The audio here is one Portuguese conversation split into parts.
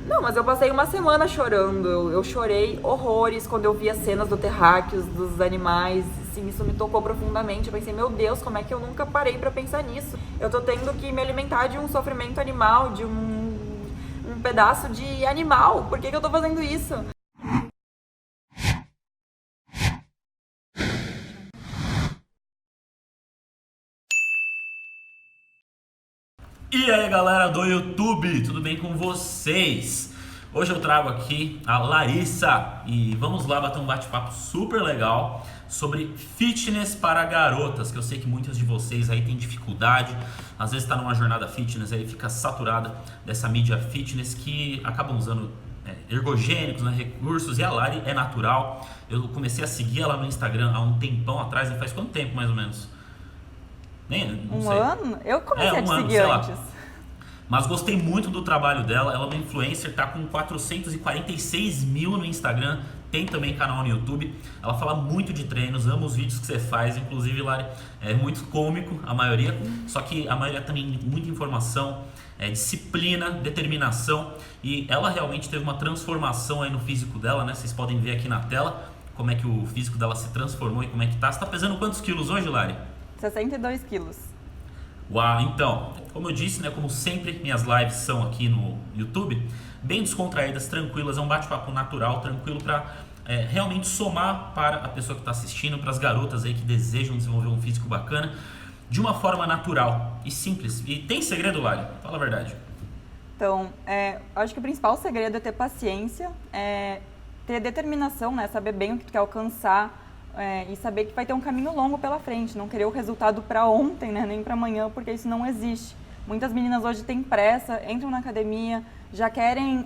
Não, mas eu passei uma semana chorando. Eu chorei horrores quando eu vi as cenas do terráqueos, dos animais. Assim, isso me tocou profundamente. Eu pensei, meu Deus, como é que eu nunca parei pra pensar nisso? Eu tô tendo que me alimentar de um sofrimento animal, de um pedaço de animal. Por que que eu tô fazendo isso? E aí galera do YouTube, tudo bem com vocês? Hoje eu trago aqui a Larissa e vamos lá bater um bate-papo super legal sobre fitness para garotas, que eu sei que muitas de vocês aí têm dificuldade, às vezes está numa jornada fitness aí fica saturada dessa mídia fitness que acabam usando ergogênicos, né, recursos, e a Lari é natural. Eu comecei a seguir ela no Instagram há um tempão atrás, e faz quanto tempo mais ou menos? Nem, não Um sei. ano? Eu É, comecei a te um ano, seguir sei antes. lá. Mas gostei muito do trabalho dela. Ela é uma influencer, tá com 446 mil no Instagram. Tem também canal no YouTube. Ela fala muito de treinos, ama os vídeos que você faz. Inclusive, Lari, é muito cômico a maioria. Só que a maioria também muita informação, disciplina, determinação. E ela realmente teve uma transformação aí no físico dela, né? Vocês podem ver aqui na tela como é que o físico dela se transformou e como é que tá. Você tá pesando quantos quilos hoje, Lari? 62 quilos. Uau, então, como eu disse, né, como sempre, minhas lives são aqui no YouTube, bem descontraídas, tranquilas, é um bate-papo natural, tranquilo para realmente somar para a pessoa que está assistindo, para as garotas aí que desejam desenvolver um físico bacana, de uma forma natural e simples. E tem segredo, Lari? Fala a verdade. Então, acho que o principal segredo é ter paciência, ter determinação, né? Saber bem o que tu quer alcançar e saber que vai ter um caminho longo pela frente. Não querer o resultado para ontem, né? Nem para amanhã, porque isso não existe. Muitas meninas hoje têm pressa, entram na academia, já querem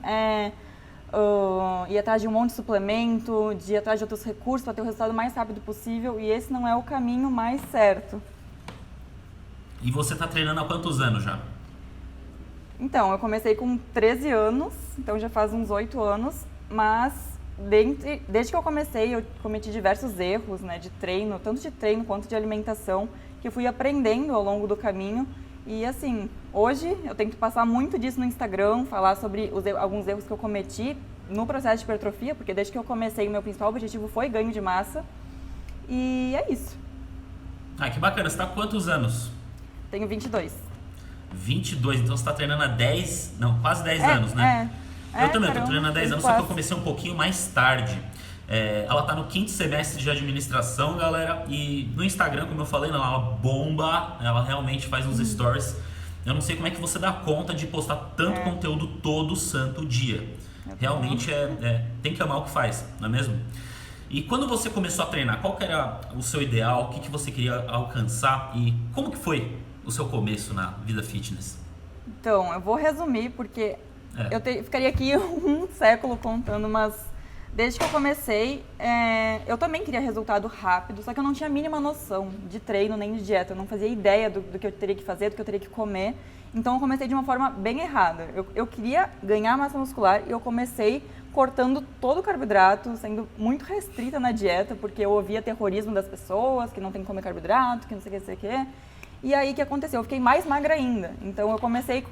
ir atrás de um monte de suplemento, de ir atrás de outros recursos para ter o resultado mais rápido possível. E esse não é o caminho mais certo. E você está treinando há quantos anos já? Então, eu comecei com 13 anos, então já faz uns 8 anos, mas desde que eu comecei, eu cometi diversos erros, né, de treino, tanto de treino quanto de alimentação, que eu fui aprendendo ao longo do caminho. E assim, hoje eu tento passar muito disso no Instagram, falar sobre alguns erros que eu cometi no processo de hipertrofia, porque desde que eu comecei, o meu principal objetivo foi ganho de massa. E é isso. Ah, que bacana, você está há quantos anos? Tenho 22. 22, então você está treinando há 10, não, quase 10 É, anos, né? Eu também, tô caramba, treinando há 10 anos, só que eu quase. comecei um pouquinho mais tarde. Ela tá no quinto semestre de administração, galera, e no Instagram, como eu falei, não, ela bomba, ela realmente faz uns stories. Eu não sei como é que você dá conta de postar tanto conteúdo todo santo dia. Realmente tem que amar o que faz, não é mesmo? E quando você começou a treinar, qual que era o seu ideal, o que, que você queria alcançar e como que foi o seu começo na vida fitness? Então, eu vou resumir porque É. ficaria aqui um século contando, mas desde que eu comecei, eu também queria resultado rápido, só que eu não tinha a mínima noção de treino nem de dieta, eu não fazia ideia do que eu teria que fazer, do que eu teria que comer, então eu comecei de uma forma bem errada. Eu queria ganhar massa muscular e eu comecei cortando todo o carboidrato, sendo muito restrita na dieta, porque eu ouvia terrorismo das pessoas, que não tem que comer carboidrato, que não sei o que, não sei o que. E aí o que aconteceu? Eu fiquei mais magra ainda. Então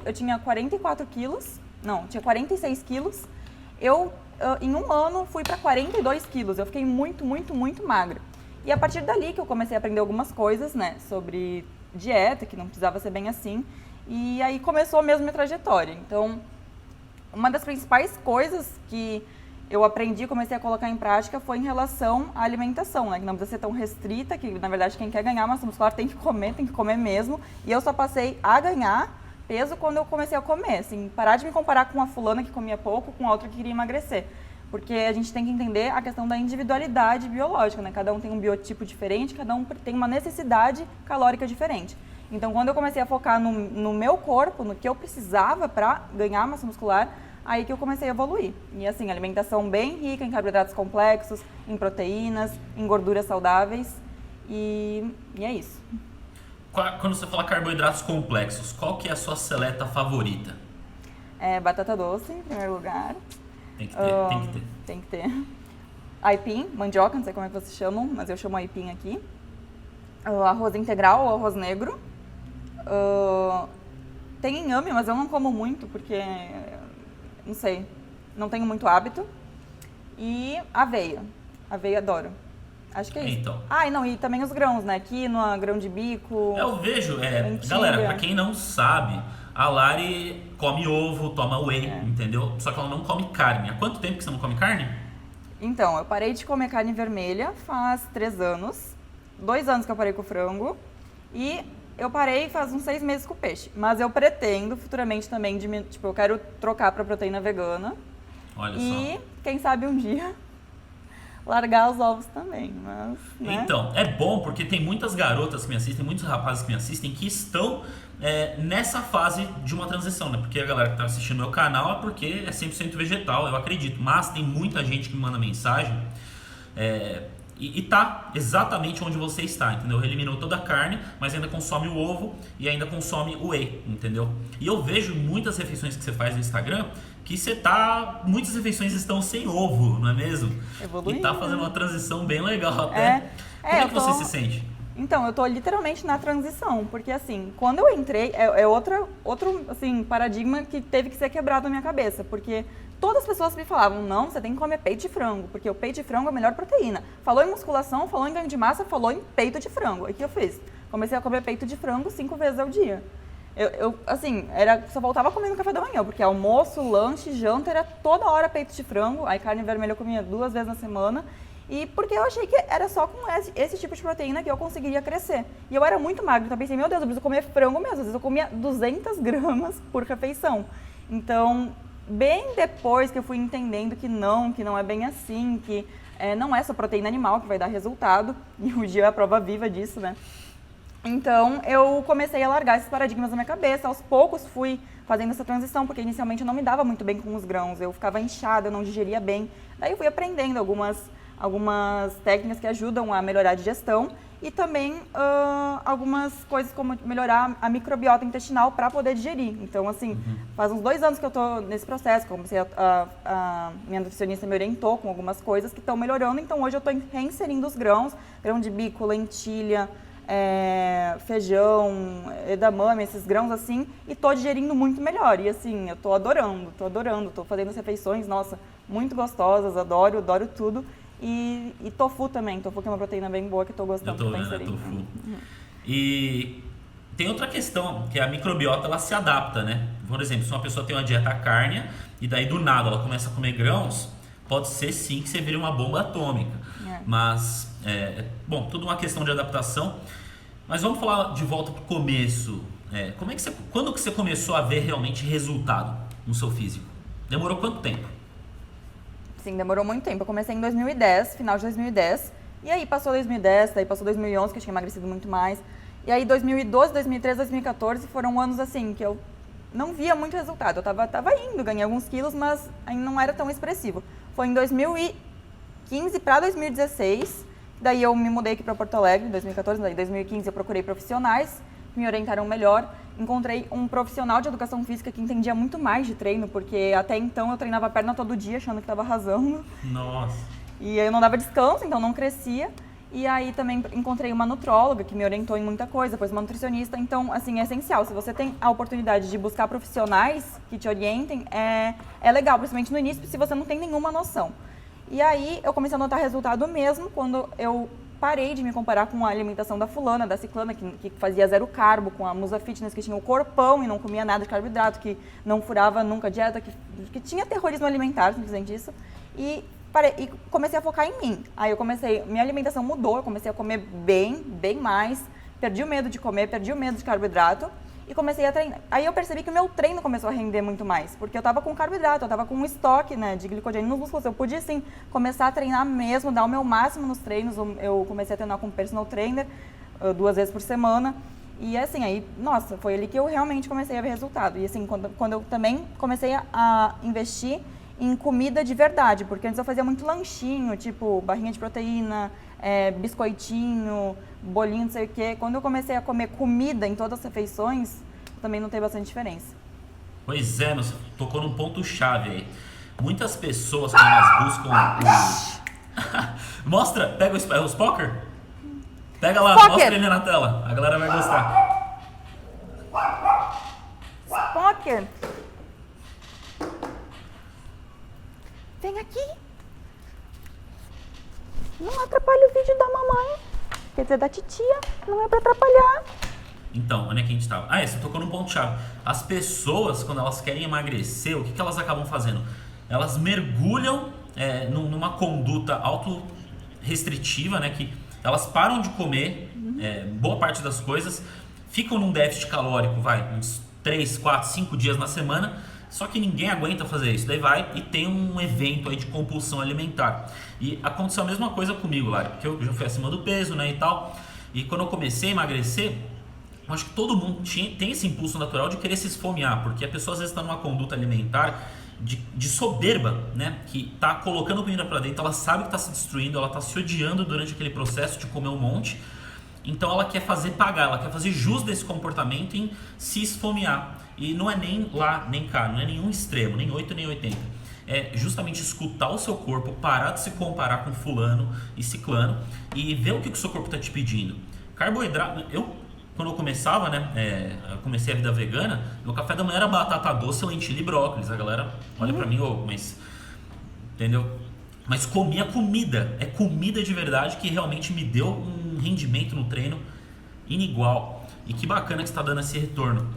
eu tinha 44 quilos, não, tinha 46 quilos. Em um ano, fui para 42 quilos. Eu fiquei muito, muito, muito magra. E a partir dali que eu comecei a aprender algumas coisas, né, sobre dieta, que não precisava ser bem assim. E aí começou mesmo minha trajetória. Então, uma das principais coisas que eu aprendi, comecei a colocar em prática foi em relação à alimentação, né? Que não precisa ser tão restrita, que na verdade quem quer ganhar massa muscular tem que comer mesmo. E eu só passei a ganhar peso quando eu comecei a comer, assim, parar de me comparar com uma fulana que comia pouco, com a outra que queria emagrecer. Porque a gente tem que entender a questão da individualidade biológica, né? Cada um tem um biotipo diferente, cada um tem uma necessidade calórica diferente. Então, quando eu comecei a focar no meu corpo, no que eu precisava para ganhar massa muscular, aí que eu comecei a evoluir. E assim, alimentação bem rica em carboidratos complexos, em proteínas, em gorduras saudáveis. E é isso. Quando você fala carboidratos complexos, qual que é a sua seleta favorita? Batata doce, em primeiro lugar. Tem que ter, tem que ter. Tem que ter. Aipim, mandioca, não sei como é que vocês chamam, mas eu chamo aipim aqui. Arroz integral ou arroz negro. Tem inhame, mas eu não como muito, porque não sei, não tenho muito hábito. E aveia. Aveia adoro. Acho que é isso. Então. Ah, e não, e também os grãos, né? Quinoa, grão de bico. Eu vejo, lentilha. galera, pra quem não sabe, a Lari come ovo, toma whey, entendeu? Só que ela não come carne. Há quanto tempo que você não come carne? Então, eu parei de comer carne vermelha faz 3 anos. 2 anos que eu parei com o frango. E eu parei faz uns 6 meses com o peixe. Mas eu pretendo futuramente também, tipo, eu quero trocar pra proteína vegana. Olha E só. quem sabe um dia largar os ovos também, mas, né? Então, é bom porque tem muitas garotas que me assistem, muitos rapazes que me assistem que estão nessa fase de uma transição, né? Porque a galera que tá assistindo meu canal é porque é 100% vegetal, eu acredito. Mas tem muita gente que me manda mensagem e tá exatamente onde você está, entendeu? Eliminou toda a carne, mas ainda consome o ovo e ainda consome o whey, entendeu? E eu vejo muitas refeições que você faz no Instagram que muitas refeições estão sem ovo, não é mesmo? Evoluindo. E tá fazendo uma transição bem legal até. Como é que você se sente? Então, eu tô literalmente na transição, porque assim, quando eu entrei, outro assim, paradigma que teve que ser quebrado na minha cabeça, porque todas as pessoas me falavam, não, você tem que comer peito de frango, porque o peito de frango é a melhor proteína. Falou em musculação, falou em ganho de massa, falou em peito de frango. Aí o que eu fiz? Comecei a comer peito de frango 5 vezes ao dia. Assim, só voltava a comer no café da manhã, porque almoço, lanche, janta, era toda hora peito de frango, aí carne vermelha eu comia 2 vezes na semana, e porque eu achei que era só com esse tipo de proteína que eu conseguiria crescer. E eu era muito magra, então eu pensei, meu Deus, eu preciso comer frango mesmo, às vezes eu comia 200 gramas por refeição. Então, bem depois que eu fui entendendo que não é bem assim, que não é só proteína animal que vai dar resultado, e o dia é a prova viva disso, né? Então, eu comecei a largar esses paradigmas na minha cabeça. Aos poucos fui fazendo essa transição, porque inicialmente eu não me dava muito bem com os grãos. Eu ficava inchada, eu não digeria bem. Daí eu fui aprendendo algumas técnicas que ajudam a melhorar a digestão e também algumas coisas como melhorar a microbiota intestinal para poder digerir. Então, assim, faz uns 2 anos que eu tô nesse processo. Comecei minha nutricionista me orientou com algumas coisas que estão melhorando. Então, hoje eu estou reinserindo os grãos, grão de bico, lentilha, feijão, edamame, esses grãos assim, e tô digerindo muito melhor. E assim, eu tô adorando, tô fazendo as refeições, nossa, muito gostosas, adoro tudo. E tofu também, tofu que é uma proteína bem boa que eu tô gostando. Eu tô vendo, tofu. E tem outra questão, que a microbiota ela se adapta, né? Por exemplo, se uma pessoa tem uma dieta cárnea e daí do nada ela começa a comer grãos, pode ser sim que você vire uma bomba atômica. Mas, bom, tudo uma questão de adaptação. Mas vamos falar de volta pro começo. Quando que você começou a ver realmente resultado no seu físico? Demorou quanto tempo? Sim, demorou muito tempo. Eu comecei em 2010, final de 2010. E aí passou 2010, daí passou 2011, que eu tinha emagrecido muito mais. E aí 2012, 2013, 2014 foram anos assim, que eu não via muito resultado. Eu tava indo, ganhei alguns quilos, mas ainda não era tão expressivo. Foi em 2015 para 2016, daí eu me mudei aqui para Porto Alegre, em 2014, daí em 2015 eu procurei profissionais, me orientaram melhor. Encontrei um profissional de educação física que entendia muito mais de treino, porque até então eu treinava a perna todo dia, achando que estava arrasando. Nossa! E eu não dava descanso, então não crescia. E aí também encontrei uma nutróloga que me orientou em muita coisa, depois uma nutricionista. Então, assim, é essencial. Se você tem a oportunidade de buscar profissionais que te orientem, é legal, principalmente no início, se você não tem nenhuma noção. E aí eu comecei a notar resultado mesmo quando eu parei de me comparar com a alimentação da fulana, da ciclana, que fazia 0 carbo, com a Musa Fitness, que tinha o corpão e não comia nada de carboidrato, que não furava nunca a dieta, que tinha terrorismo alimentar, simplesmente isso. E comecei a focar em mim. Aí minha alimentação mudou, eu comecei a comer bem mais, perdi o medo de comer, perdi o medo de carboidrato e comecei a treinar. Aí eu percebi que o meu treino começou a render muito mais, porque eu tava com carboidrato, eu tava com um estoque, né, de glicogênio nos músculos. Eu podia, assim, começar a treinar mesmo, dar o meu máximo nos treinos. Eu comecei a treinar com um personal trainer 2 vezes por semana. E assim, aí, nossa, foi ali que eu realmente comecei a ver resultado. E assim, quando eu também comecei a investir em comida de verdade, porque antes eu fazia muito lanchinho, tipo barrinha de proteína, biscoitinho, bolinho, não sei o quê. Quando eu comecei a comer comida em todas as refeições, também notei bastante diferença. Pois é, você tocou num ponto-chave aí. Muitas pessoas, quando elas buscam Mostra, pega os poker. Pega lá, Poker. mostra ele na tela. A galera vai gostar. Poker. vem aqui. Não atrapalha o vídeo da mamãe. Quer dizer, da titia. Não é pra atrapalhar. Então, onde é que a gente tava? Ah, você tocou num ponto-chave. As pessoas, quando elas querem emagrecer, o que elas acabam fazendo? Elas mergulham numa conduta autorrestritiva, né? Que elas param de comer boa parte das coisas, ficam num déficit calórico, uns 3, 4, 5 dias na semana, só que ninguém aguenta fazer isso. Daí vai e tem um evento aí de compulsão alimentar. E aconteceu a mesma coisa comigo, Lari, porque eu já fui acima do peso, né, e tal. E quando eu comecei a emagrecer, eu acho que todo mundo tem esse impulso natural de querer se esfomear, porque a pessoa às vezes está numa conduta alimentar de soberba, né? Que está colocando comida para dentro, ela sabe que está se destruindo, ela está se odiando durante aquele processo de comer um monte, então ela quer fazer pagar, ela quer fazer jus desse comportamento em se esfomear. E não é nem lá, nem cá, não é nenhum extremo, nem 8 nem 80. É justamente escutar o seu corpo, parar de se comparar com fulano e ciclano e ver o que o seu corpo está te pedindo. Carboidrato, quando eu começava, né, eu comecei a vida vegana, meu café da manhã era batata doce, lentilha e brócolis. A galera olha pra mim, mas, entendeu? Mas comia comida, é comida de verdade que realmente me deu um rendimento no treino inigual. E que bacana que você está dando esse retorno.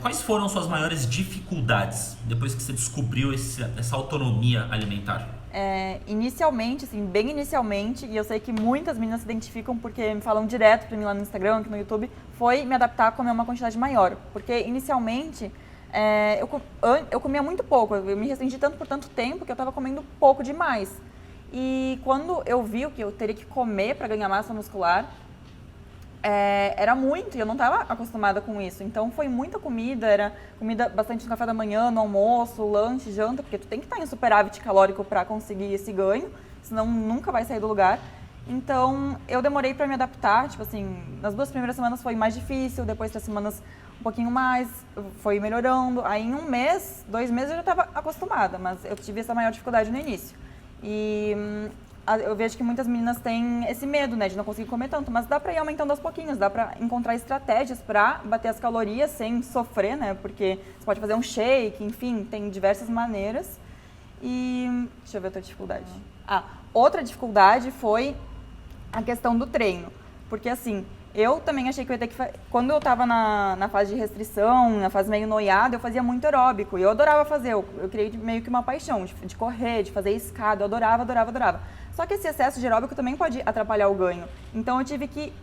Quais foram suas maiores dificuldades depois que você descobriu essa autonomia alimentar? Inicialmente, assim, bem inicialmente, e eu sei que muitas meninas se identificam porque me falam direto pra mim lá no Instagram, aqui no YouTube, foi me adaptar a comer uma quantidade maior. Porque inicialmente eu comia muito pouco, eu me restringi tanto por tanto tempo que eu estava comendo pouco demais. E quando eu vi o que eu teria que comer para ganhar massa muscular, era muito e eu não estava acostumada com isso. Então foi muita comida, era comida bastante no café da manhã, no almoço, lanche, janta, porque tu tem que estar em superávit calórico para conseguir esse ganho, senão nunca vai sair do lugar. Então eu demorei para me adaptar, tipo assim, nas 2 primeiras semanas foi mais difícil, depois das semanas um pouquinho mais, foi melhorando. Aí em 1 mês, 2 meses eu já estava acostumada, mas eu tive essa maior dificuldade no início. E eu vejo que muitas meninas têm esse medo, né, de não conseguir comer tanto, mas dá pra ir aumentando aos pouquinhos, dá pra encontrar estratégias pra bater as calorias sem sofrer, né, porque você pode fazer um shake, enfim, tem diversas maneiras. E deixa eu ver outra dificuldade. Outra dificuldade foi a questão do treino, porque assim, eu também achei que eu ia ter que quando eu tava na fase de restrição, na fase meio noiada, eu fazia muito aeróbico e eu adorava fazer, eu criei meio que uma paixão de correr, de fazer escada, eu adorava. Só que esse excesso de aeróbico também pode atrapalhar o ganho. Então eu tive que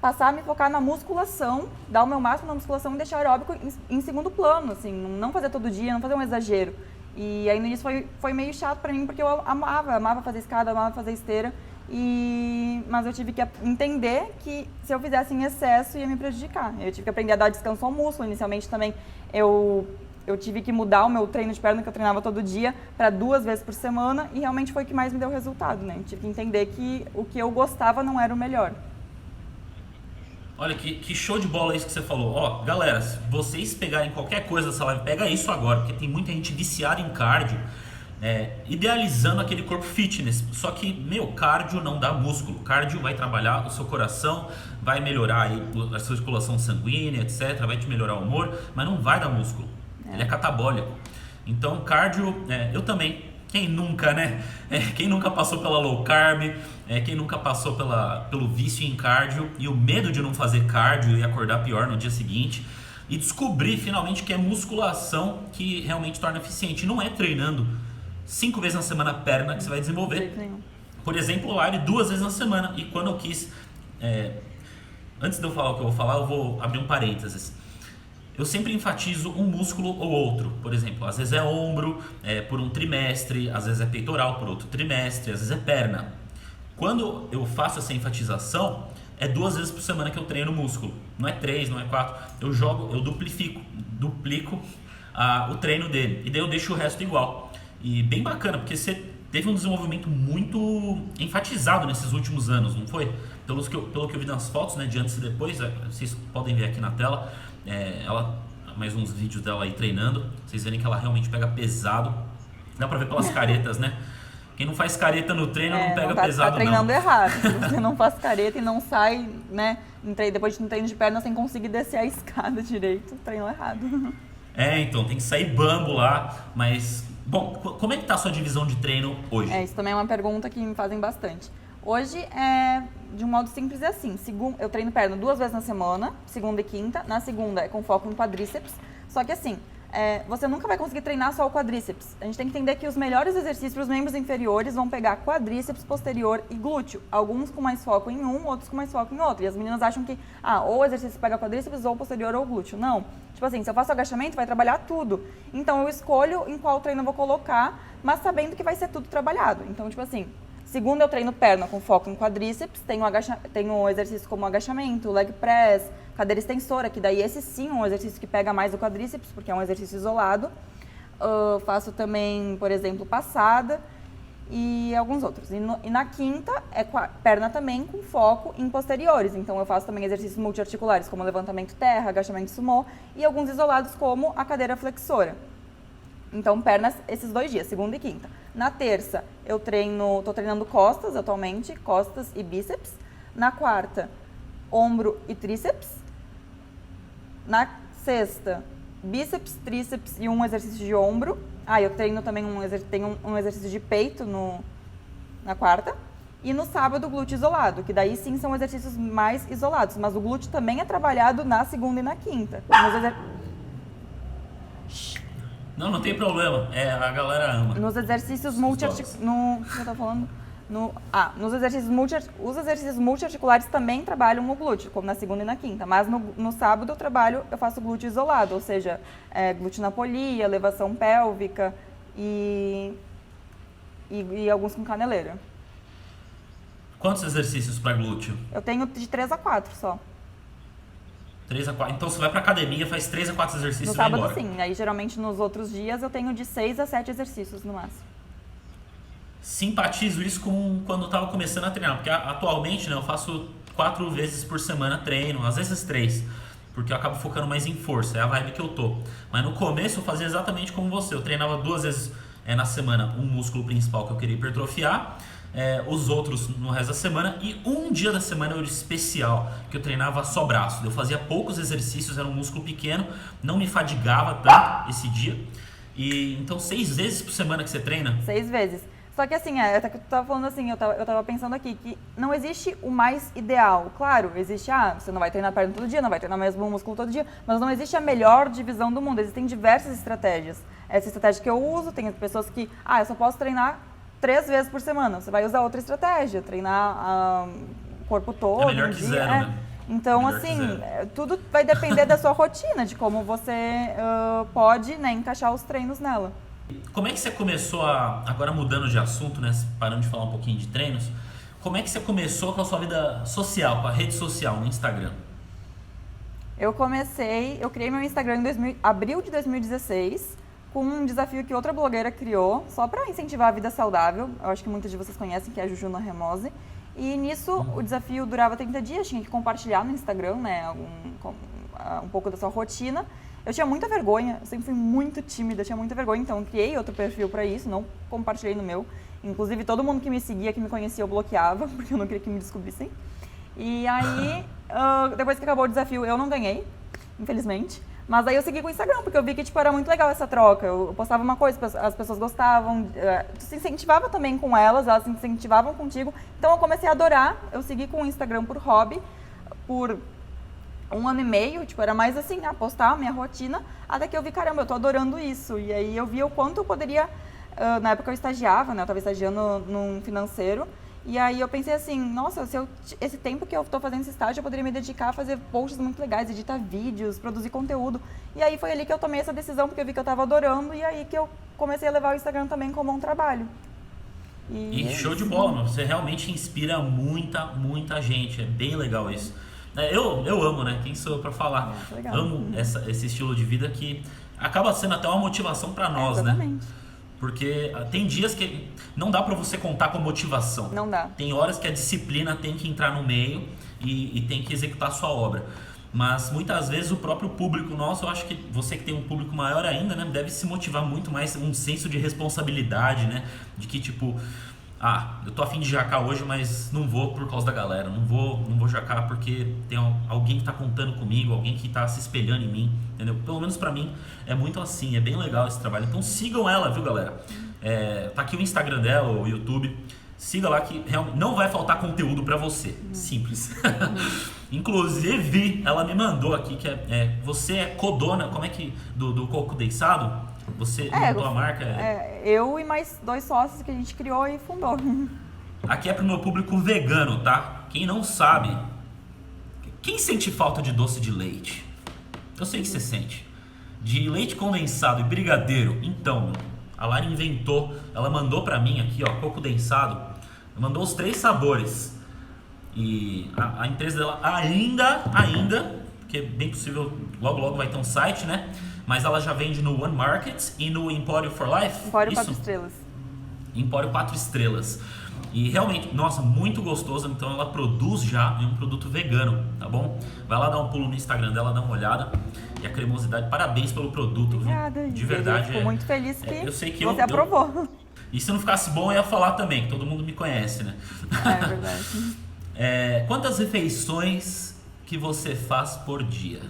passar a me focar na musculação, dar o meu máximo na musculação e deixar o aeróbico em segundo plano, assim, não fazer todo dia, não fazer um exagero. E aí no início foi meio chato pra mim, porque eu amava fazer escada, amava fazer esteira. Mas eu tive que entender que se eu fizesse em excesso ia me prejudicar. Eu tive que aprender a dar descanso ao músculo. Inicialmente também eu tive que mudar o meu treino de perna, que eu treinava todo dia, para 2 vezes por semana, e realmente foi o que mais me deu resultado, né? Eu tive que entender que o que eu gostava não era o melhor. Olha, que show de bola isso que você falou. Ó, galera, se vocês pegarem qualquer coisa dessa live, pega isso agora, porque tem muita gente viciada em cardio, idealizando aquele corpo fitness. Só que, cardio não dá músculo. Cardio vai trabalhar o seu coração, vai melhorar aí a sua circulação sanguínea, etc. Vai te melhorar o humor, mas não vai dar músculo. Ele é catabólico. Então, cardio, eu também. Quem nunca, né? Quem nunca passou pela low carb, quem nunca passou pelo vício em cardio e o medo de não fazer cardio e acordar pior no dia seguinte. E descobrir finalmente que é musculação que realmente torna eficiente. Não é treinando 5 vezes na semana a perna que você vai desenvolver. Por exemplo, o Lari 2 vezes na semana. E quando eu quis... antes de eu falar o que eu vou falar, eu vou abrir um parênteses. Eu sempre enfatizo um músculo ou outro. Por exemplo, às vezes é ombro por um trimestre, às vezes é peitoral por outro trimestre, às vezes é perna. Quando eu faço essa enfatização, é 2 vezes por semana que eu treino o músculo. Não é 3, não é 4. Eu duplico o treino dele. E daí eu deixo o resto igual. E bem bacana, porque você teve um desenvolvimento muito enfatizado nesses últimos anos, não foi? Pelo que eu vi nas fotos, né, de antes e depois, vocês podem ver aqui na tela, mais uns vídeos dela aí treinando, vocês verem que ela realmente pega pesado, dá pra ver pelas caretas, né? Quem não faz careta no treino não pega pesado, tá treinando errado. Se você não faz careta e não sai, né, depois de um treino de perna sem conseguir descer a escada direito, treinou errado. Então, tem que sair bambo lá, mas... Bom, como é que tá a sua divisão de treino hoje? Isso também é uma pergunta que me fazem bastante. Hoje, de um modo simples, é assim. Eu treino perna 2 vezes na semana, segunda e quinta. Na segunda é com foco em quadríceps. Só que assim, você nunca vai conseguir treinar só o quadríceps. A gente tem que entender que os melhores exercícios para os membros inferiores vão pegar quadríceps, posterior e glúteo. Alguns com mais foco em um, outros com mais foco em outro. E as meninas acham que, ou o exercício pega quadríceps, ou posterior, ou glúteo. Não. Tipo assim, se eu faço agachamento, vai trabalhar tudo. Então, eu escolho em qual treino eu vou colocar, mas sabendo que vai ser tudo trabalhado. Então, tipo assim, segunda eu treino perna com foco em quadríceps, tenho exercício como agachamento, leg press, cadeira extensora, que daí esse sim é um exercício que pega mais o quadríceps, porque é um exercício isolado. Faço também, por exemplo, passada e alguns outros. E na quinta é perna também com foco em posteriores. Então eu faço também exercícios multiarticulares, como levantamento terra, agachamento sumô e alguns isolados como a cadeira flexora. Então pernas esses 2 dias, segunda e quinta. Na terça eu tô treinando costas atualmente, costas e bíceps. Na quarta, ombro e tríceps. Na sexta, bíceps, tríceps e um exercício de ombro. Eu treino também tenho um exercício de peito na quarta. E no sábado, glúteo isolado, que daí sim são exercícios mais isolados. Mas o glúteo também é trabalhado na segunda e na quinta. Não tem problema. A galera ama. Nos exercícios os exercícios multiarticulares também trabalham o glúteo, como na segunda e na quinta. Mas no sábado eu faço glúteo isolado, ou seja, glúteo na polia, elevação pélvica e alguns com caneleira. Quantos exercícios para glúteo? Eu tenho de 3 a 4 só. 3 a 4. Então você vai pra academia, faz 3 a 4 exercícios no e vai sábado, embora. Sim. Aí geralmente nos outros dias eu tenho de 6 a 7 exercícios no máximo. Simpatizo isso com quando eu tava começando a treinar, porque atualmente, né, eu faço 4 vezes por semana treino, às vezes 3, porque eu acabo focando mais em força, é a vibe que eu tô. Mas no começo eu fazia exatamente como você, eu treinava 2 vezes na semana um músculo principal que eu queria hipertrofiar, os outros no resto da semana, e um dia da semana era especial, que eu treinava só braço. Eu fazia poucos exercícios, era um músculo pequeno, não me fadigava tanto esse dia. E então 6 vezes por semana que você treina? 6 vezes. Só que assim, até que tu tava falando assim, eu tava pensando aqui que não existe o mais ideal. Claro, existe, você não vai treinar perna todo dia, não vai treinar o mesmo músculo todo dia, mas não existe a melhor divisão do mundo. Existem diversas estratégias. Essa estratégia que eu uso, tem pessoas que, eu só posso treinar 3 vezes por semana. Você vai usar outra estratégia, treinar o corpo todo. É melhor que zero, né? Então, assim, tudo vai depender da sua rotina, de como você pode, encaixar os treinos nela. Como é que você começou agora mudando de assunto, né, parando de falar um pouquinho de treinos, como é que você começou com a sua vida social, com a rede social, no Instagram? Eu criei meu Instagram em abril de 2016, com um desafio que outra blogueira criou, só para incentivar a vida saudável. Eu acho que muitos de vocês conhecem, que é a Jujuna Remose. E nisso, o desafio durava 30 dias, tinha que compartilhar no Instagram, né, um pouco da sua rotina. Eu tinha muita vergonha, eu sempre fui muito tímida, tinha muita vergonha, então eu criei outro perfil para isso, não compartilhei no meu. Inclusive, todo mundo que me seguia, que me conhecia, eu bloqueava, porque eu não queria que me descobrissem. E aí, depois que acabou o desafio, eu não ganhei, infelizmente. Mas aí eu segui com o Instagram, porque eu vi que era muito legal essa troca. Eu postava uma coisa, as pessoas gostavam, tu se incentivava também com elas se incentivavam contigo. Então eu comecei a adorar, eu segui com o Instagram por hobby, por 1 ano e meio, era mais assim, postar a minha rotina, até que eu vi, caramba, eu tô adorando isso. E aí eu vi o quanto eu poderia, na época eu estagiava, né, eu tava estagiando num financeiro, e aí eu pensei assim, nossa, esse tempo que eu tô fazendo esse estágio, eu poderia me dedicar a fazer posts muito legais, editar vídeos, produzir conteúdo. E aí foi ali que eu tomei essa decisão, porque eu vi que eu tava adorando, e aí que eu comecei a levar o Instagram também como um trabalho. E show de bola, mano. Você realmente inspira muita gente, é bem legal isso. Eu amo, né? Quem sou eu pra falar? Amo esse estilo de vida que acaba sendo até uma motivação pra nós, né? Porque tem dias que não dá pra você contar com motivação. Não dá. Tem horas que a disciplina tem que entrar no meio e tem que executar a sua obra. Mas muitas vezes o próprio público nosso, eu acho que você que tem um público maior ainda, né? Deve se motivar muito mais, um senso de responsabilidade, né? De que, eu tô afim de jacar hoje, mas não vou por causa da galera. Não vou jacar porque tem alguém que tá contando comigo, alguém que tá se espelhando em mim, entendeu? Pelo menos pra mim é muito assim, é bem legal esse trabalho. Então sigam ela, viu, galera? Tá aqui o Instagram dela, o YouTube. Siga lá que realmente não vai faltar conteúdo pra você. Simples. Inclusive, ela me mandou aqui que você é codona, como é que, do coco densado? Você montou a marca? Eu e mais 2 sócios que a gente criou e fundou. Aqui é pro meu público vegano, tá? Quem não sabe, quem sente falta de doce de leite? Eu sei que você sente. De leite condensado e brigadeiro, então, a Lari inventou, ela mandou pra mim aqui, ó, coco densado, mandou os 3 sabores. E a empresa dela ainda, porque é bem possível, logo vai ter um site, né? Mas ela já vende no One Market e no Empório for Life. Empório 4 estrelas. Empório 4 estrelas. E realmente, nossa, muito gostoso. Então ela produz já um produto vegano, tá bom? Vai lá dar um pulo no Instagram dela, dá uma olhada. E a cremosidade, parabéns pelo produto, Obrigada, viu? De verdade. Fico muito feliz que, eu sei que você aprovou. E se não ficasse bom, eu ia falar também, que todo mundo me conhece, né? É verdade. Quantas refeições que você faz por dia?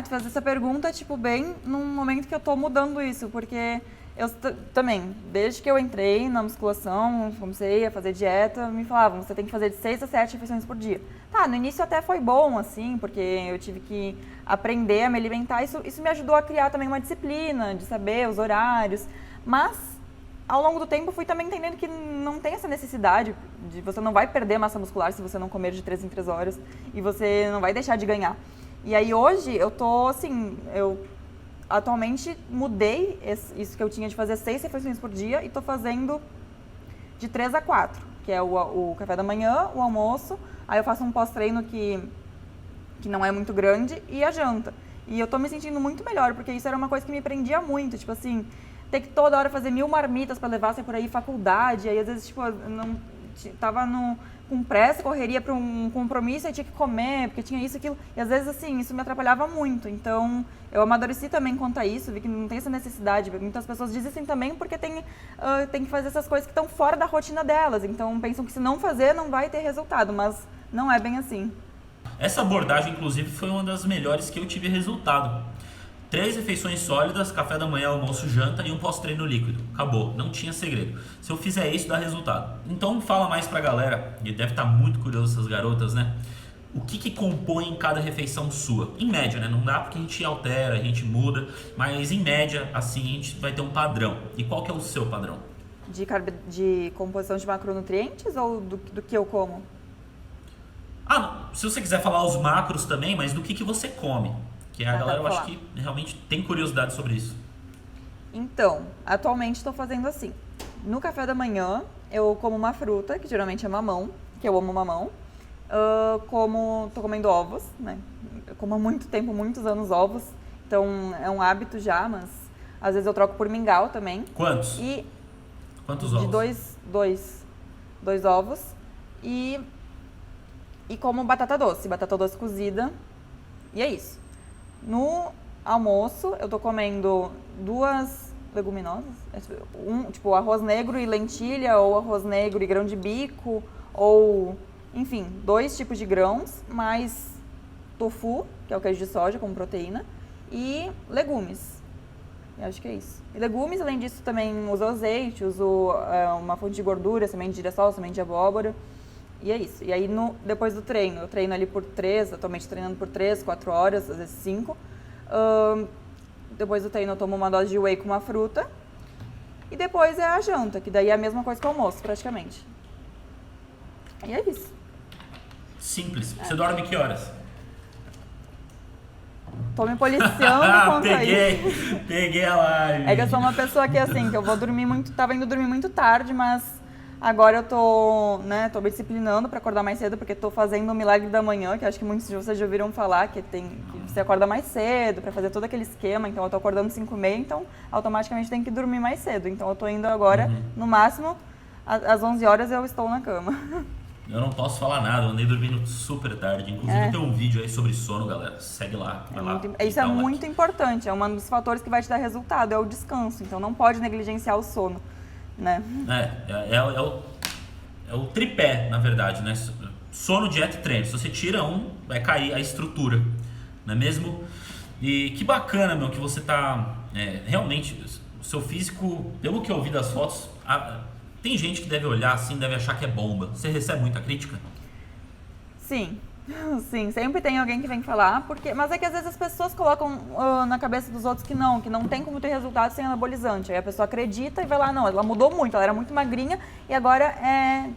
Te fazer essa pergunta, tipo, bem num momento que eu tô mudando isso, porque eu também, desde que eu entrei na musculação, comecei a fazer dieta, me falavam, você tem que fazer de 6 a 7 refeições por dia. Tá, no início até foi bom, assim, porque eu tive que aprender a me alimentar, isso me ajudou a criar também uma disciplina, de saber os horários, mas ao longo do tempo eu fui também entendendo que não tem essa necessidade, de você não vai perder massa muscular se você não comer de 3 em 3 horas, e você não vai deixar de ganhar. E aí hoje eu tô assim, eu atualmente mudei isso que eu tinha de fazer 6 refeições por dia e tô fazendo de 3 a 4, que é o café da manhã, o almoço, aí eu faço um pós-treino que não é muito grande e a janta. E eu tô me sentindo muito melhor, porque isso era uma coisa que me prendia muito, tipo assim, ter que toda hora fazer 1000 marmitas pra levar você por aí, faculdade, aí às vezes tipo, eu não tava com pressa, correria para um compromisso, aí tinha que comer, porque tinha isso, aquilo. E às vezes, assim, isso me atrapalhava muito. Então, eu amadureci também quanto a isso, vi que não tem essa necessidade. Muitas pessoas desistem também porque tem que fazer essas coisas que estão fora da rotina delas. Então, pensam que se não fazer, não vai ter resultado, mas não é bem assim. Essa abordagem, inclusive, foi uma das melhores que eu tive resultado. 3 refeições sólidas, café da manhã, almoço, janta e um pós-treino líquido. Acabou, não tinha segredo. Se eu fizer isso, dá resultado. Então fala mais pra galera, e deve estar muito curioso essas garotas, né? O que compõe cada refeição sua? Em média, né? Não dá porque a gente altera, a gente muda, mas em média, assim, a gente vai ter um padrão. E qual que é o seu padrão? De composição de macronutrientes ou do que eu como? Se você quiser falar os macros também, mas do que você come. Que a galera, eu acho que realmente tem curiosidade sobre isso. Então, atualmente estou fazendo assim. No café da manhã, eu como uma fruta, que geralmente é mamão, que eu amo mamão. Tô comendo ovos, né? Eu como há muito tempo, muitos anos ovos. Então, é um hábito já, mas às vezes eu troco por mingau também. Quantos? Quantos ovos? De dois ovos. E como batata doce cozida. E é isso. No almoço, eu tô comendo 2 leguminosas, tipo arroz negro e lentilha, ou arroz negro e grão de bico, ou, enfim, 2 tipos de grãos, mais tofu, que é o queijo de soja como proteína, e legumes. Eu acho que é isso. E legumes, além disso, também uso azeite, uso uma fonte de gordura, semente de girassol, semente de abóbora. E é isso. E aí, depois do treino, eu treino ali por 3, atualmente treinando por 3, 4 horas, às vezes 5. Depois do treino, eu tomo uma dose de whey com uma fruta. E depois é a janta, que daí é a mesma coisa que o almoço, praticamente. E é isso. Simples. Você dorme que horas? Tô me policiando quanto a isso. Peguei a live. É que eu sou uma pessoa que, assim, que eu vou dormir tava indo dormir muito tarde, mas agora eu tô me disciplinando pra acordar mais cedo, porque tô fazendo o milagre da manhã, que acho que muitos de vocês já ouviram falar, que você acorda mais cedo pra fazer todo aquele esquema. Então eu tô acordando 5h30, então automaticamente tem que dormir mais cedo. Então eu tô indo agora, no máximo, às 11 horas eu estou na cama. Eu não posso falar nada, eu andei dormindo super tarde. Inclusive tem um vídeo aí sobre sono, galera. Segue lá, vai lá. Isso é muito importante, é um dos fatores que vai te dar resultado, é o descanso. Então não pode negligenciar o sono. né? É o tripé, na verdade, né? Sono, dieta e treino. Se você tira um, vai cair a estrutura, não é mesmo? E que bacana, meu, que você tá... realmente, o seu físico, pelo que eu vi das fotos, tem gente que deve olhar assim, deve achar que é bomba. Você recebe muita crítica? Sim, sim, sempre tem alguém que vem falar, mas é que às vezes as pessoas colocam na cabeça dos outros que não tem como ter resultado sem anabolizante. Aí a pessoa acredita e vai lá, não, ela mudou muito, ela era muito magrinha e agora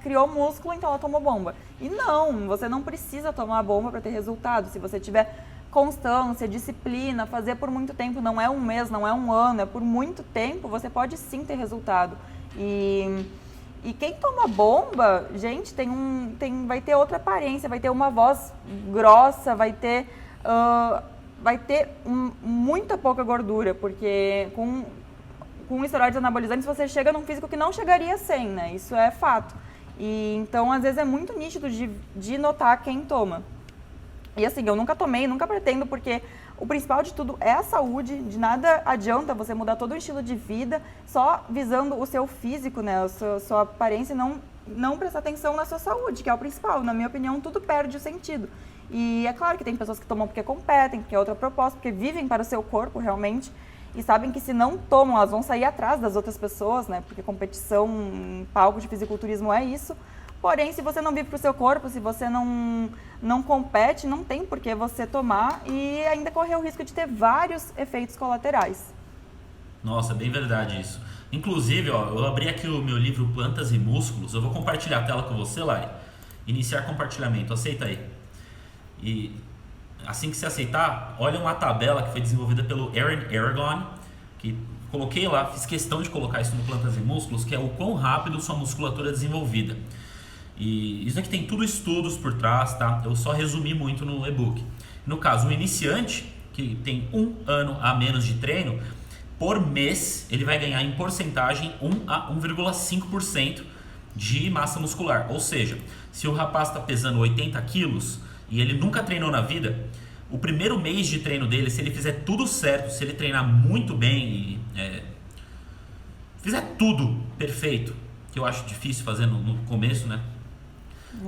criou músculo, então ela tomou bomba. E não, você não precisa tomar bomba para ter resultado. Se você tiver constância, disciplina, fazer por muito tempo, não é um mês, não é um ano, é por muito tempo, você pode sim ter resultado. E quem toma bomba, gente, vai ter outra aparência, vai ter uma voz grossa, vai ter muita pouca gordura, porque com esteroides anabolizantes você chega num físico que não chegaria sem, né? Isso é fato. E então, às vezes, é muito nítido de notar quem toma. E assim, eu nunca tomei, nunca pretendo, porque o principal de tudo é a saúde. De nada adianta você mudar todo o estilo de vida só visando o seu físico, né? A sua aparência e não prestar atenção na sua saúde, que é o principal. Na minha opinião, tudo perde o sentido. E é claro que tem pessoas que tomam porque competem, porque é outra proposta, porque vivem para o seu corpo realmente. E sabem que se não tomam, elas vão sair atrás das outras pessoas, né? Porque competição em palco de fisiculturismo é isso. Porém, se você não vive para o seu corpo, se você não compete, não tem por que você tomar e ainda correr o risco de ter vários efeitos colaterais. Nossa, bem verdade isso. Inclusive, ó, eu abri aqui o meu livro Plantas e Músculos. Eu vou compartilhar a tela com você, Lari. Iniciar compartilhamento. Aceita aí. E assim que você aceitar, olha uma tabela que foi desenvolvida pelo Aaron Aragon, que coloquei lá, fiz questão de colocar isso no Plantas e Músculos, que é o quão rápido sua musculatura é desenvolvida. E isso aqui tem tudo estudos por trás, tá? Eu só resumi muito no e-book. No caso, o iniciante, que tem 1 ano a menos de treino, por mês ele vai ganhar em porcentagem 1 a 1,5% de massa muscular. Ou seja, se o rapaz está pesando 80 quilos e ele nunca treinou na vida, o primeiro mês de treino dele, se ele fizer tudo certo, se ele treinar muito bem e fizer tudo perfeito, que eu acho difícil fazer no começo, né?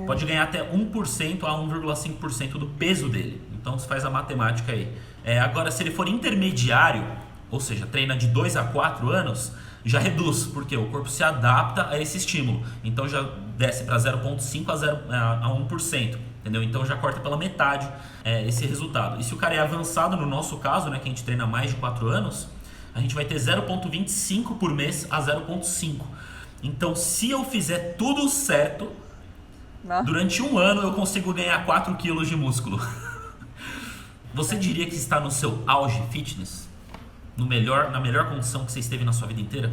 Pode ganhar até 1% a 1,5% do peso dele. Então você faz a matemática aí. Agora, se ele for intermediário, ou seja, treina de 2 a 4 anos, já reduz, porque o corpo se adapta a esse estímulo. Então já desce para 0,5% a 1%. Entendeu? Então já corta pela metade esse resultado. E se o cara é avançado, no nosso caso, né, que a gente treina mais de 4 anos, a gente vai ter 0,25 por mês a 0,5. Então, se eu fizer tudo certo, durante 1 ano eu consigo ganhar 4 quilos de músculo. Você diria que está no seu auge fitness? Na melhor condição que você esteve na sua vida inteira?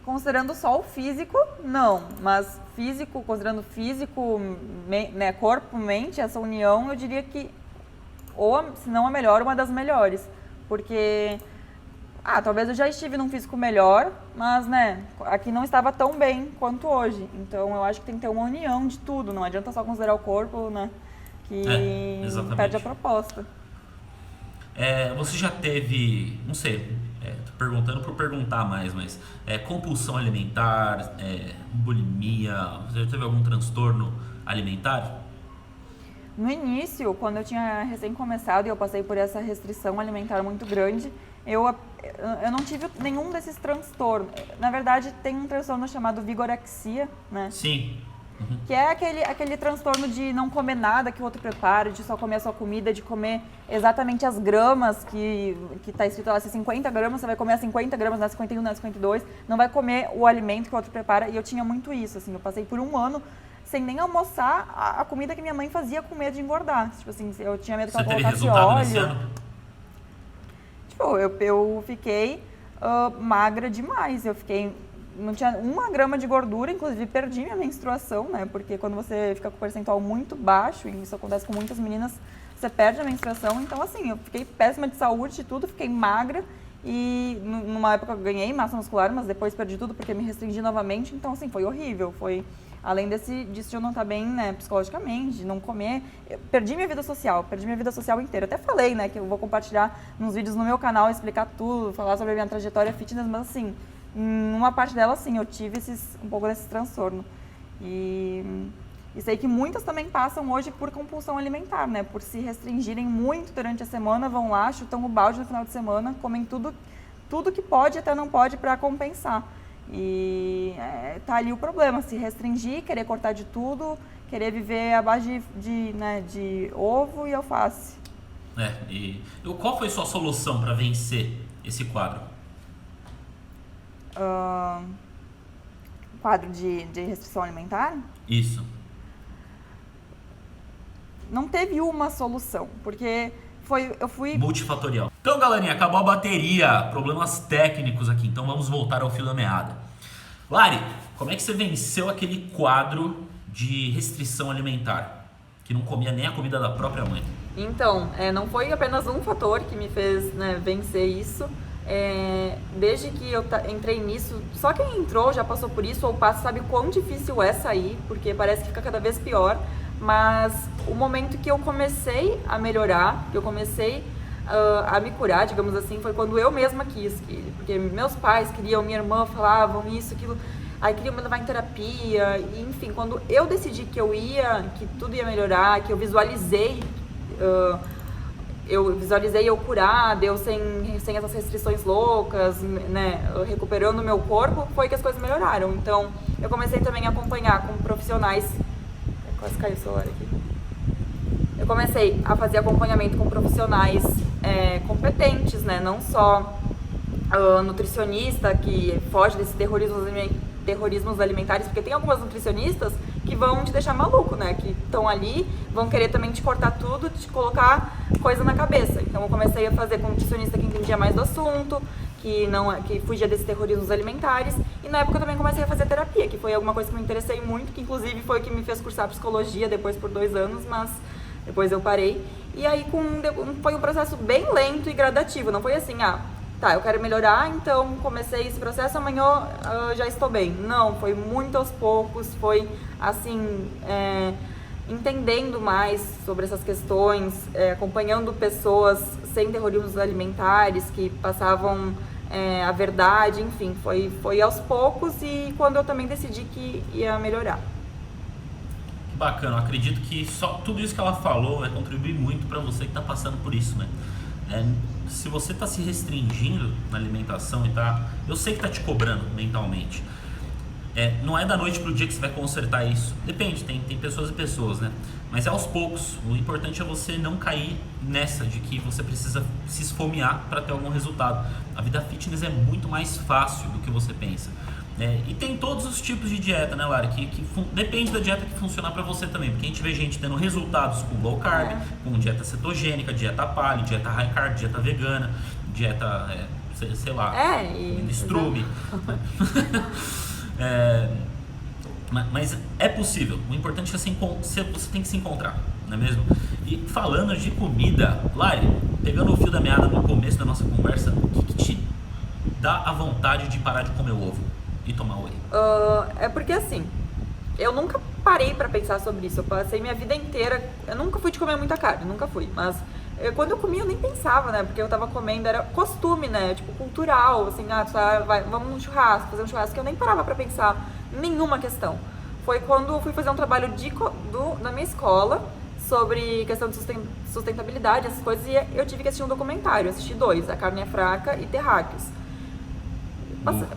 Considerando só o físico, não. Mas considerando físico, né, corpo, mente, essa união, eu diria que, se não a melhor, uma das melhores. Porque... talvez eu já estive num físico melhor, mas, né, aqui não estava tão bem quanto hoje. Então, eu acho que tem que ter uma união de tudo. Não adianta só considerar o corpo, né, que perde a proposta. Você já teve, não sei, tô perguntando por perguntar mais, mas compulsão alimentar, bulimia, você já teve algum transtorno alimentar? No início, quando eu tinha recém começado e eu passei por essa restrição alimentar muito grande, eu não tive nenhum desses transtornos. Na verdade, tem um transtorno chamado vigorexia, né? Sim. Uhum. Que é aquele transtorno de não comer nada que o outro prepara, de só comer a sua comida, de comer exatamente as gramas que está escrito lá, se 50 gramas, você vai comer as 50 gramas, não é 51, não é 52, não vai comer o alimento que o outro prepara. E eu tinha muito isso, assim, eu passei por 1 ano sem nem almoçar a comida que minha mãe fazia com medo de engordar. Tipo assim, eu tinha medo que ela colocasse óleo. Nesse ano? Tipo, eu fiquei magra demais, não tinha 1 grama de gordura, inclusive perdi minha menstruação, né? Porque quando você fica com o percentual muito baixo, e isso acontece com muitas meninas, você perde a menstruação. Então, assim, eu fiquei péssima de saúde e tudo, fiquei magra. E numa época eu ganhei massa muscular, mas depois perdi tudo porque me restringi novamente. Então, assim, foi horrível. Além disso de eu não estar bem, né, psicologicamente, de não comer, eu perdi minha vida social inteira. Até falei, né, que eu vou compartilhar nos vídeos no meu canal, explicar tudo, falar sobre a minha trajetória fitness, mas assim, em uma parte delas, sim, eu tive um pouco desse transtorno. E sei que muitas também passam hoje por compulsão alimentar, né? Por se restringirem muito durante a semana, vão lá, chutam o balde no final de semana, comem tudo que pode e até não pode para compensar. E tá ali o problema, se restringir, querer cortar de tudo, querer viver à base de ovo e alface. E qual foi sua solução para vencer esse quadro? Quadro de restrição alimentar? Isso. Não teve uma solução, porque eu fui... Multifatorial. Então, galerinha, acabou a bateria, problemas técnicos aqui, então vamos voltar ao fio da meada. Lari, como é que você venceu aquele quadro de restrição alimentar? Que não comia nem a comida da própria mãe. Então, não foi apenas um fator que me fez, né, vencer isso. Desde que eu entrei nisso, só quem entrou já passou por isso ou passa sabe quão difícil é sair, porque parece que fica cada vez pior. Mas o momento que eu comecei a melhorar, que eu comecei a me curar, digamos assim, foi quando eu mesma quis. Porque meus pais queriam, minha irmã falavam isso, aquilo, aí queriam me levar em terapia. E, enfim, quando eu decidi que que tudo ia melhorar, que eu visualizei eu curada, eu sem essas restrições loucas, né, recuperando o meu corpo, foi que as coisas melhoraram. Então, eu comecei também a acompanhar com profissionais. Quase caiu o celular aqui. Eu comecei a fazer acompanhamento com profissionais competentes, né, não só nutricionista que foge desses terrorismos alimentares, porque tem algumas nutricionistas que vão te deixar maluco, né? Que estão ali, vão querer também te cortar tudo, te colocar coisa na cabeça. Então eu comecei a fazer com um nutricionista que entendia mais do assunto, que fugia desses terrorismos alimentares. E na época eu também comecei a fazer terapia, que foi alguma coisa que me interessei muito, que inclusive foi o que me fez cursar psicologia depois por 2 anos, mas depois eu parei. E aí foi um processo bem lento e gradativo, não foi assim, tá, eu quero melhorar, então comecei esse processo, amanhã já estou bem. Não, foi muito aos poucos, foi assim, entendendo mais sobre essas questões, acompanhando pessoas sem terrorismos alimentares, que passavam a verdade, enfim, foi aos poucos e quando eu também decidi que ia melhorar. Que bacana, eu acredito que só tudo isso que ela falou vai contribuir muito para você que está passando por isso, né? Se você está se restringindo na alimentação eu sei que está te cobrando mentalmente. Não é da noite para o dia que você vai consertar isso. Depende, tem pessoas e pessoas, né? Mas é aos poucos. O importante é você não cair nessa de que você precisa se esfomear para ter algum resultado. A vida fitness é muito mais fácil do que você pensa. E tem todos os tipos de dieta, né, Lara? Que depende da dieta que funcionar para você também. Porque a gente vê gente tendo resultados com low carb, com dieta cetogênica, dieta paleo, dieta high carb, dieta vegana, dieta, sei lá, estrume. Mas é possível. O importante é você tem que se encontrar, não é mesmo? E falando de comida, Lari, pegando o fio da meada no começo da nossa conversa, o que te dá a vontade de parar de comer ovo e tomar whey? É porque assim, eu nunca parei pra pensar sobre isso. Eu passei minha vida inteira, eu nunca fui de comer muita carne, nunca fui, mas quando eu comia eu nem pensava, né, porque eu tava comendo, era costume, né, tipo cultural, assim, vamos num churrasco, fazer um churrasco, que eu nem parava pra pensar nenhuma questão. Foi quando eu fui fazer um trabalho na minha escola sobre questão de sustentabilidade, essas coisas, e eu tive que assistir um documentário, assisti 2, A Carne é Fraca e Terráqueos.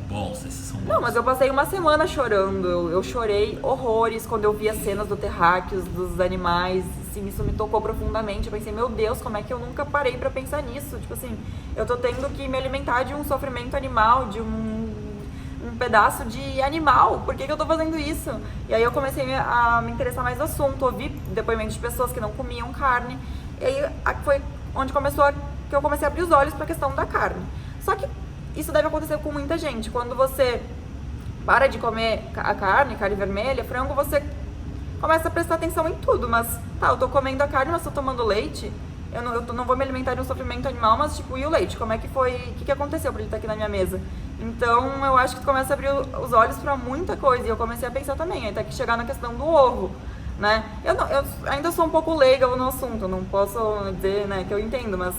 Bons, esses são bons. Não, mas eu passei uma semana chorando, eu chorei horrores quando eu vi as cenas do terráqueos, dos animais, assim, isso me tocou profundamente. Eu pensei, meu Deus, como é que eu nunca parei pra pensar nisso? Tipo assim, eu tô tendo que me alimentar de um sofrimento animal, de um pedaço de animal, por que eu tô fazendo isso? E aí eu comecei a me interessar mais no assunto, ouvi depoimentos de pessoas que não comiam carne, e aí foi onde que eu comecei a abrir os olhos pra questão da carne. Só que isso deve acontecer com muita gente. Quando você para de comer a carne vermelha, frango, você começa a prestar atenção em tudo. Mas, eu tô comendo a carne, mas tô tomando leite. Eu não vou me alimentar de um sofrimento animal, mas, tipo, e o leite? Como é que foi? O que aconteceu pra ele estar aqui na minha mesa? Então, eu acho que tu começa a abrir os olhos pra muita coisa. E eu comecei a pensar também, até que chegar na questão do ovo, né? Eu ainda sou um pouco leiga no assunto, não posso dizer, né, que eu entendo, mas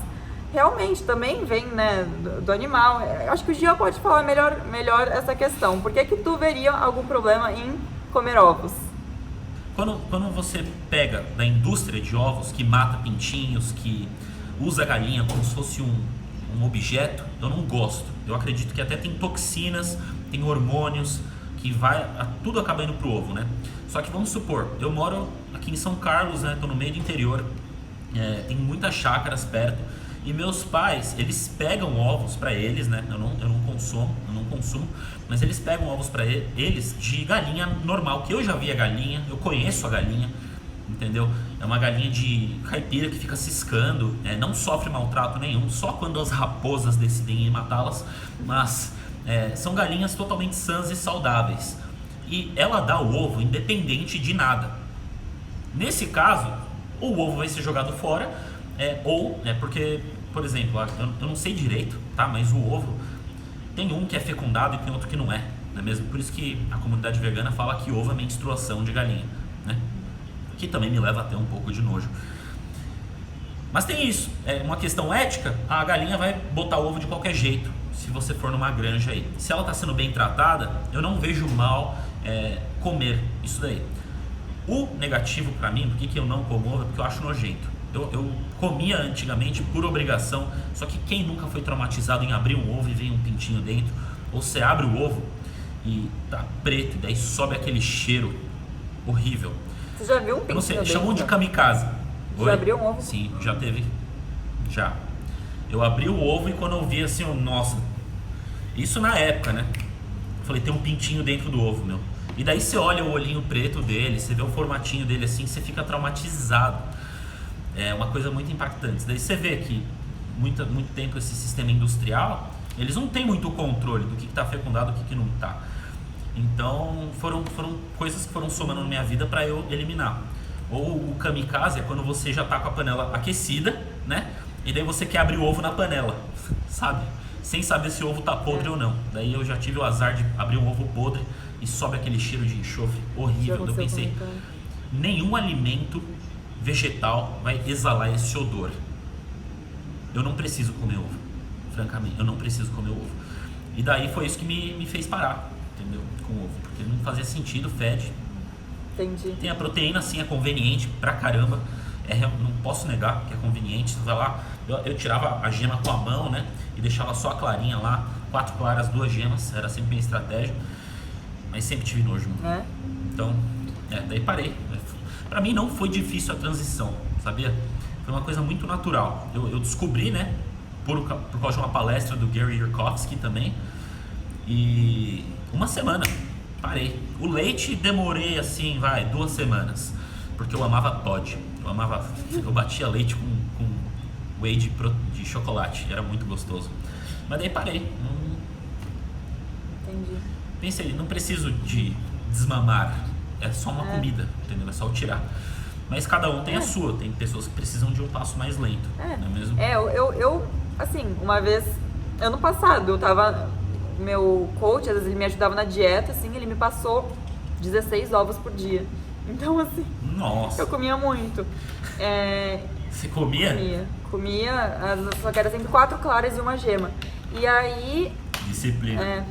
realmente também vem, né, do animal. Eu acho que o Gia pode falar melhor essa questão. Por que que tu veria algum problema em comer ovos? Quando você pega da indústria de ovos, que mata pintinhos, que usa a galinha como se fosse um objeto, eu não gosto. Eu acredito que até tem toxinas, tem hormônios, que tudo acaba indo pro ovo, né? Só que vamos supor, eu moro aqui em São Carlos, né? Tô no meio do interior, tem muitas chácaras perto, e meus pais, eles pegam ovos para eles, né? Eu não consumo, mas eles pegam ovos para eles de galinha normal, que eu já vi a galinha, eu conheço a galinha, entendeu? É uma galinha de caipira que fica ciscando, não sofre maltrato nenhum, só quando as raposas decidem ir matá-las, mas são galinhas totalmente sãs e saudáveis. E ela dá o ovo independente de nada. Nesse caso, o ovo vai ser jogado fora, porque, por exemplo, eu não sei direito, tá? Mas o ovo tem um que é fecundado e tem outro que não é, não é mesmo? Por isso que a comunidade vegana fala que ovo é menstruação de galinha, né? Que também me leva até um pouco de nojo. Mas tem isso, uma questão ética, a galinha vai botar ovo de qualquer jeito, se você for numa granja aí. Se ela está sendo bem tratada, eu não vejo mal comer isso daí. O negativo para mim, por que eu não como ovo, é porque eu acho nojento. Eu comia antigamente por obrigação, só que quem nunca foi traumatizado em abrir um ovo e vem um pintinho dentro, ou você abre o ovo e tá preto, e daí sobe aquele cheiro horrível. Você já viu um pintinho Eu não sei, dentro? chamam de kamikaze. Já abriu um ovo? Sim, já teve. Já. Eu abri o ovo e quando eu vi assim, nossa, isso na época, né? Eu falei, tem um pintinho dentro do ovo, meu. E daí você olha o olhinho preto dele, você vê o formatinho dele assim, você fica traumatizado. É uma coisa muito impactante. Daí você vê que muito tempo esse sistema industrial, eles não têm muito controle do que está fecundado e o que não está. Então foram coisas que foram somando na minha vida para eu eliminar. Ou o kamikaze é quando você já está com a panela aquecida, né? E daí você quer abrir o ovo na panela, sabe? Sem saber se o ovo tá podre ou não. Daí eu já tive o azar de abrir um ovo podre e sobe aquele cheiro de enxofre horrível. Eu pensei, nenhum alimento vegetal vai exalar esse odor. Eu não preciso comer ovo, francamente, eu não preciso comer ovo. E daí foi isso que me fez parar, entendeu? Com ovo, porque não fazia sentido, fede. Entendi. Tem a proteína, sim, é conveniente pra caramba. Não posso negar que é conveniente. Você vai lá, eu tirava a gema com a mão, né? E deixava só a clarinha lá, 4 claras, 2 gemas, era sempre minha estratégia. Mas sempre tive nojo. Então, daí parei. Pra mim não foi difícil a transição, sabia? Foi uma coisa muito natural. Eu descobri, né? Por causa de uma palestra do Gary Yurkovsky também. E uma semana, parei. O leite demorei assim, 2 semanas. Porque eu amava Toddy. Eu batia leite com whey de chocolate. Era muito gostoso. Mas daí parei. Entendi. Pensei, não preciso de desmamar. É só uma comida, entendeu? É só eu tirar. Mas cada um tem a sua. Tem pessoas que precisam de um passo mais lento. Não é mesmo? Eu assim, uma vez, ano passado, eu tava... Meu coach, às vezes ele me ajudava na dieta, assim, ele me passou 16 ovos por dia. Então, assim... Nossa! Eu comia muito. Você comia? Comia, só que era sempre 4 claras e uma gema. E aí... Disciplina.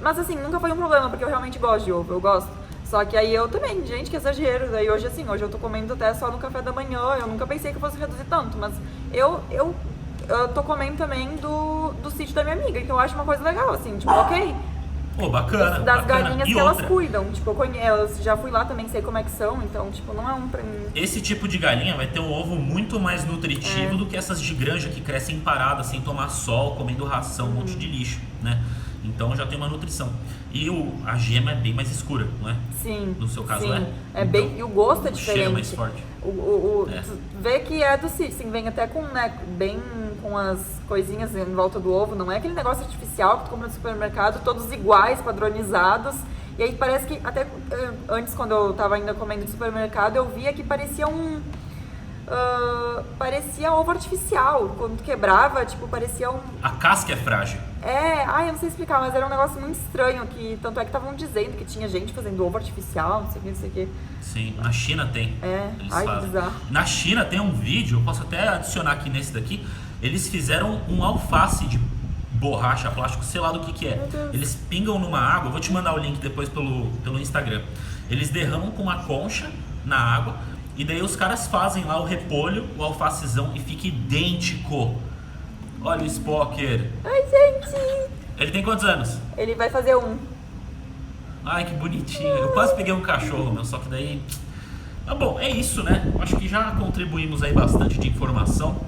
Mas assim, nunca foi um problema, porque eu realmente gosto de ovo, eu gosto. Só que aí eu também, gente, que exagero. Daí hoje eu tô comendo até só no café da manhã, eu nunca pensei que eu fosse reduzir tanto, mas eu tô comendo também do sítio da minha amiga, que eu acho uma coisa legal, assim, tipo, ok. Pô, bacana. Das bacana. galinhas E que outra, elas cuidam, tipo, eu já fui lá também, sei como é que são, então, tipo, não é um pra mim. Esse tipo de galinha vai ter um ovo muito mais nutritivo do que essas de granja que crescem paradas, sem tomar sol, comendo ração, um monte de lixo, né? Então já tem uma nutrição. E a gema é bem mais escura, não é? Sim. No seu caso sim. é? Bem, e o gosto é o diferente. cheiro é mais forte. Tu vê que é do sítio, assim, vem até com, né, bem com as coisinhas em volta do ovo, não é aquele negócio artificial que tu compra no supermercado, todos iguais, padronizados. E aí parece que, até antes quando eu tava ainda comendo no supermercado, eu via que parecia parecia ovo artificial. Quando tu quebrava, tipo, parecia um... A casca é frágil. eu não sei explicar, mas era um negócio muito estranho, que tanto é que estavam dizendo que tinha gente fazendo ovo artificial, não sei o que. Sim, na China tem. Eles que fazem. bizarro. Na China tem um vídeo, eu posso até adicionar aqui nesse daqui, Eles fizeram um alface de borracha, plástico, sei lá do que é. Eles pingam numa água, vou te mandar o link depois pelo Instagram. Eles derramam com uma concha na água e daí os caras fazem lá o repolho, o alfacezão e fica idêntico. Olha o Spocker. Ai, gente! Ele tem quantos anos? Ele vai fazer 1. Ai, que bonitinho. Eu quase peguei um cachorro, meu, só que daí... Ah, bom, é isso, né? Acho que já contribuímos aí bastante de informação.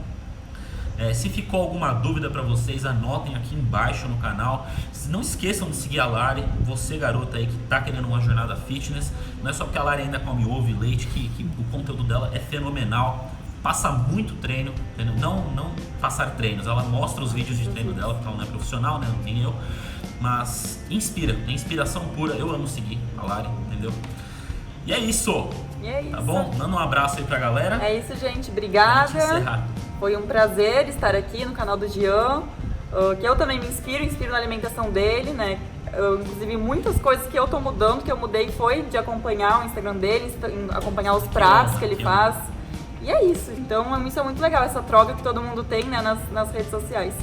Se ficou alguma dúvida para vocês, anotem aqui embaixo no canal. Não esqueçam de seguir a Lari, você garota aí que tá querendo uma jornada fitness. Não é só porque a Lari ainda come ovo e leite que o conteúdo dela é fenomenal. Passa muito treino, entendeu? Não passar treinos, ela mostra os vídeos de treino dela, porque ela não é profissional, né? Não tem eu. Mas inspira, é inspiração pura. Eu amo seguir a Lari, entendeu? E é isso. Tá bom? Manda um abraço aí pra galera. É isso, gente. Obrigada. Pra gente encerrar. Foi um prazer estar aqui no canal do Jean, que eu também me inspiro na alimentação dele, né? Inclusive, muitas coisas que eu tô mudando, que eu mudei, foi de acompanhar o Instagram dele, acompanhar os pratos que ele faz. E é isso. Então, isso é muito legal, essa troca que todo mundo tem, né, nas redes sociais.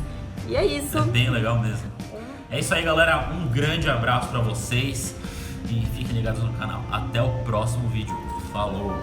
E é isso. É bem legal mesmo. É isso aí, galera. Um grande abraço pra vocês e fiquem ligados no canal. Até o próximo vídeo. Falou!